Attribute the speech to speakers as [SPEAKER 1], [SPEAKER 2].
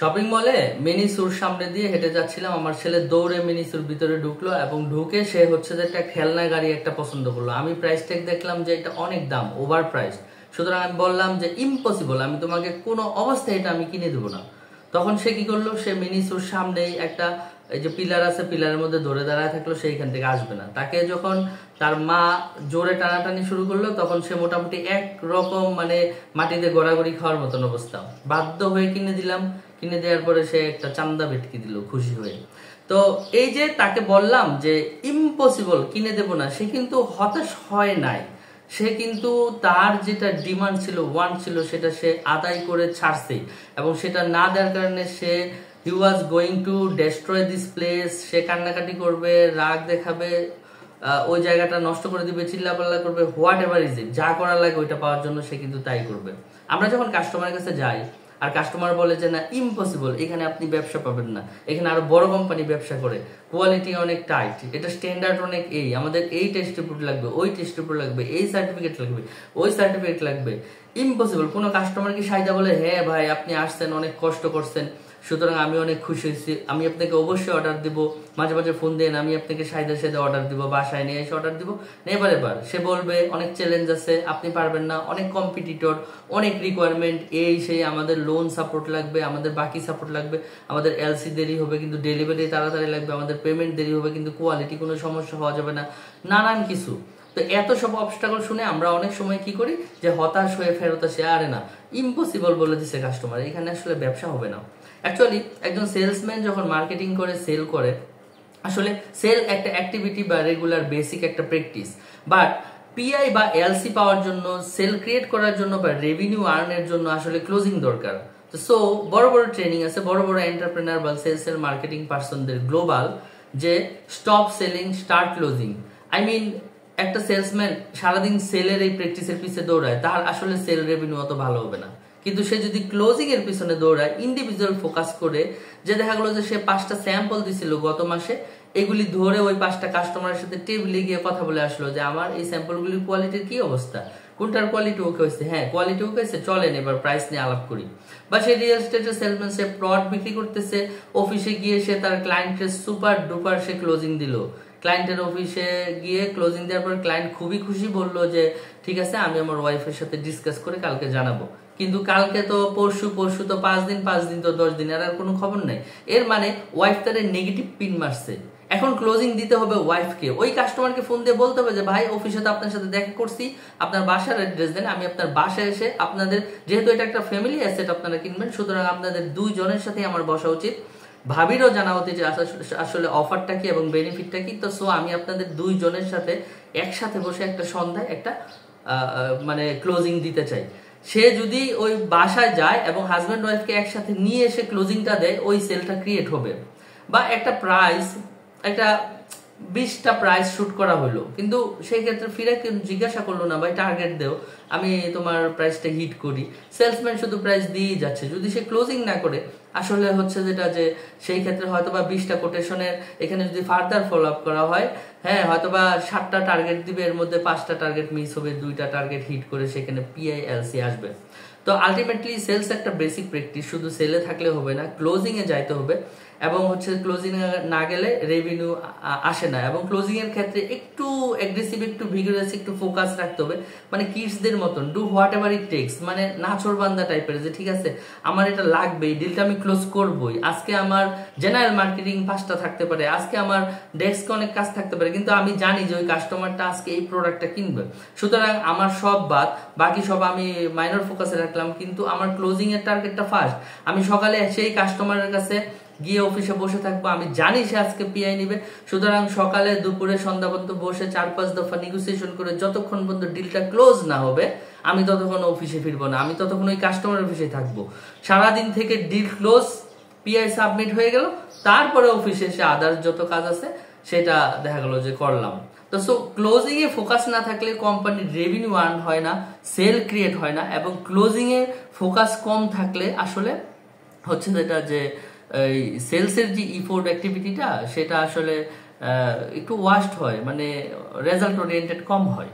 [SPEAKER 1] Shopping মলে মিনিসুর সামনে দিয়ে হেঁটে যাচ্ছিলাম, আমার ছেলে দৌড়ে মিনিসুর ভিতরে ঢুকলো এবং ঢুকে সে হচ্ছে যে একটা খেলনা গাড়ি একটা পছন্দ করলো। আমি প্রাইস ট্যাগ দেখলাম যে এটা অনেক দাম, ওভার প্রাইস। সুতরাং আমি বললাম যে ইম্পসিবল, আমি তোমাকে কোনো অবস্থায় এটা আমি কিনে দেবো না। তখন সে কি করলো, সে মিনিসুর সামনেই একটা এই যে পিলার আছে, পিলারের মধ্যে ধরে দাঁড়ায় থাকলো, সেইখান থেকে আসবে না। তাকে যখন তার মা জোরে টানাটানি শুরু করলো তখন সে মোটামুটি একরকম মানে মাটিতে গড়াগড়ি খাওয়ার মতন অবস্থা। বাধ্য হয়ে কিনে দিলাম, কিনে দেওয়ার পরে সে একটা চান্দা ভেটকি দিল খুশি হয়ে। তো এই যে তাকে বললাম যে ইম্পসিবল কিনে দেব না, সে কিন্তু হতাশ হয় নাই। সে কিন্তু তার যেটা ডিমান্ড ছিল, ওয়ান্ট ছিল, সেটা সে আদায় করে ছাড়ছে এবং সেটা না দেওয়ার কারণে সে he was going to destroy this place. সে কান্নাকাটি করবে, রাগ দেখাবে, ওই জায়গাটা নষ্ট করে দিবে, চিল্লাপাল্লা করবে, হোয়াট এভার ইজ ইট, যা করার লাগে ওইটা পাওয়ার জন্য সে কিন্তু তাই করবে। আমরা যখন কাস্টমারের কাছে যাই আর কাস্টমার বলে যে না ইম্পসিবল, এখানে আপনি ব্যবসা পাবেন না, এখানে আরো বড় কোম্পানি ব্যবসা করে, কোয়ালিটি অনেক টাইট, এটা স্ট্যান্ডার্ড অনেক, এই আমাদের এই টেস্ট রিপোর্ট লাগবে, ওই টেস্ট রিপোর্ট লাগবে, এই সার্টিফিকেট লাগবে, ওই সার্টিফিকেট লাগবে, ইম্পসিবল। কোনো কাস্টমার কি সাইদা বলে হ্যাঁ ভাই আপনি আসছেন, অনেক কষ্ট করছেন, সুতরাং আমি অনেক খুশি হয়েছি, আমি আপনাকে অবশ্যই অর্ডার দিব, মাঝে মাঝে ফোন দেন, আমি আপনাকে সাইদা সাইদা অর্ডার দিব, বাসায় নিয়ে এসে অর্ডার দিব। নেভার এভার সে বলবে অনেক চ্যালেঞ্জ আছে, আপনি পারবেন না, অনেক কম্পিটিটর, অনেক রিকোয়ারমেন্ট, এই সেই, আমাদের লোন সাপোর্ট লাগবে, আমাদের বাকি সাপোর্ট লাগবে, আমাদের এলসি দেরি হবে কিন্তু ডেলিভারি তাড়াতাড়ি লাগবে, আমাদের পেমেন্ট দেরি হবে কিন্তু কোয়ালিটি কোনো সমস্যা হওয়া যাবে না, নানান কিছু। তো এত সব অবস্টাকল শুনে আমরা অনেক সময় কি করি যে হতাশ হয়ে ফেরত আসে, আরে না ইম্পসিবল বলে দিছে কাস্টমার, এখানে আসলে ব্যবসা হবে না। অ্যাকচুয়ালি একজন সেলসম্যান যখন মার্কেটিং করে, সেল করে, আসলে সেল একটা অ্যাক্টিভিটি বা রেগুলার বেসিক একটা প্র্যাকটিস। বাট পিআই বা এলসি পাওয়ার জন্য, সেল ক্রিয়েট করার জন্য বা রেভিনিউ আর্নের জন্য আসলে ক্লোজিং দরকার। সো বড় বড় ট্রেনিং আছে, বড় বড় এন্টারপ্রেনার বা সেলস এর মার্কেটিং পার্সনদের গ্লোবাল, যে stop selling start closing. I mean একটা সেলসম্যান সারাদিন সেলের এই প্র্যাকটিসের পিছনে দৌড়ায়, তার আসলে সেল রেভিনিউ অত ভালো হবে না। কিন্তু সে যদি ক্লোজিং এর পিছনে দৌড়ায়, ইন্ডিভিজুয়াল ফোকাস করে, যে দেখা গেলো যে সে 5টা স্যাম্পল দিছিল গত মাসে, এগুলি ধরে ওই 5টা কাস্টমারের সাথে টেবিলে গিয়ে কথা বলে আসলো যে আমার এই স্যাম্পলগুলির কোয়ালিটির কি অবস্থা, কোনটার কোয়ালিটি ওকে হয়েছে, হ্যাঁ কোয়ালিটি ওকে হয়েছে, চলেন এবার প্রাইস নিয়ে আলাপ করি। বা সে রিয়েল এস্টেটের সেলসম্যান, সে প্লট বিক্রি করতেছে, অফিসে গিয়ে সে তার ক্লায়েন্টের সুপার ডুপার সে ক্লোজিং দিল। ক্লায়েন্টের অফিসে গিয়ে ক্লোজিং দেওয়ার পর ক্লায়েন্ট খুবই খুশি, বললো যে ঠিক আছে আমি আমার ওয়াইফের সাথে ডিসকাস করে কালকে জানাবো। কিন্তু কালকে তো পরশু, পরশু তো 5 দিন, 5 দিন তো 10 দিন, আর কোনো খবর নাই। এর মানে ওয়াইফ তার নেগেটিভ পিন মারছে। এখন ক্লোজিং দিতে হবে ওয়াইফকে, ওই কাস্টমারকে ফোন দিয়ে বলতে হবে যে ভাই অফিসে তো আপনার সাথে দেখা করছি, আপনার বাসার অ্যাড্রেস দেন, আমি আপনার বাসায় এসে আপনাদের, যেহেতু এটা একটা ফ্যামিলি অ্যাসেট আপনারা কিনবেন, সুতরাং আপনাদের দুইজনের সাথে আমার বসা উচিত, ভাবিরও জানা উচিত যে আসলে অফারটা কি এবং বেনিফিটটা কি। তো সো আমি আপনাদের দুইজনের সাথে একসাথে বসে একটা সন্ধ্যায় একটা মানে ক্লোজিং দিতে চাই। সে যদি ওই বাসায় যায় এবং হাজব্যান্ড ওয়াইফকে একসাথে নিয়ে এসে ক্লোজিংটা দেয়, ওই সেলটা ক্রিয়েট হবে। বা একটা প্রাইস, একটা 20টা প্রাইস শুট করা হলো, কিন্তু সেই ক্ষেত্রে ফিরে জিজ্ঞাসা করলো না ভাই টার্গেট দেও, আমি তোমার প্রাইসটা হিট করি। সেলসম্যান শুধু প্রাইস দিয়েই যাচ্ছে, যদি সে ক্লোজিং না করে, আসলে হচ্ছে যেটা যে সেই ক্ষেত্রে হয়তোবা 20টা কোটেশনের এখানে যদি ফার্দার ফলো আপ করা হয়, হ্যাঁ হয়তোবা 7টা টার্গেট দিবে, এর মধ্যে 5টা টার্গেট মিস হবে, 2টা টার্গেট হিট করে সেখানে পিআইএলসি আসবে। তো আলটিমেটলি সেলস একটা বেসিক প্র্যাকটিস, শুধু সেলে থাকলে হবে না, ক্লোজিং এ যাইতে হবে। এবং হচ্ছে ক্লোজিং না গেলে রেভিনিউ আসে না। এবং ক্লোজিং এর ক্ষেত্রে একটু অ্যাগ্রেসিভ, একটু ভিগোরাস, একটু ফোকাস রাখতে হবে, মানে কিডসদের মতন do what ever it takes, মানে নাছোড়বান্দা টাইপের, যে ঠিক আছে আমার এটা লাগবে, এই ডিলটা আমি ক্লোজ করবই, আজকে আমার জেনারেল মার্কেটিং 5টা থাকতে পারে, আজকে আমার ডেস্কে অনেক কাজ থাকতে পারে, কিন্তু আমি জানি যে ওই কাস্টমারটা আজকে এই প্রোডাক্টটা কিনবে, সুতরাং আমার সব বাদ, বাকি সব আমি মাইনর ফোকাসে রাখলাম, কিন্তু আমার ক্লোজিং এর টার্গেটটা ফার্স্ট। আমি সকালে সেই কাস্টমারের কাছে গিয়ে অফিসে বসে থাকবো, আমি জানি সে আজকে পিআই নিবে, সুতরাং সকালে দুপুরে সন্ধ্যা পর্যন্ত বসে 4-5 দফা নেগোসিয়েশন করে যতক্ষণ পর্যন্ত ডিলটা ক্লোজ না হবে আমি ততক্ষণ অফিসে ফিরবো না, আমি ততক্ষণ ওই কাস্টমার অফিসে থাকবো। সারাদিন থেকে ডিল ক্লোজ, পিআই সাবমিট হয়ে গেল, তারপরে অফিসে এসে আদার্স যত কাজ আছে সেটা দেখা গেল যে করলাম। তো সো ক্লোজিং এ ফোকাস না থাকলে কোম্পানির রেভিনিউ আর্ন হয় না, সেল ক্রিয়েট হয় না, এবং ক্লোজিং এ ফোকাস কম থাকলে আসলে হচ্ছে যেটা যে এই সেলসের যে ইফোর্ট অ্যাক্টিভিটিটা সেটা আসলে একটু ওয়াস্ট হয়, মানে রেজাল্ট ওরিয়েন্টেড কম হয়।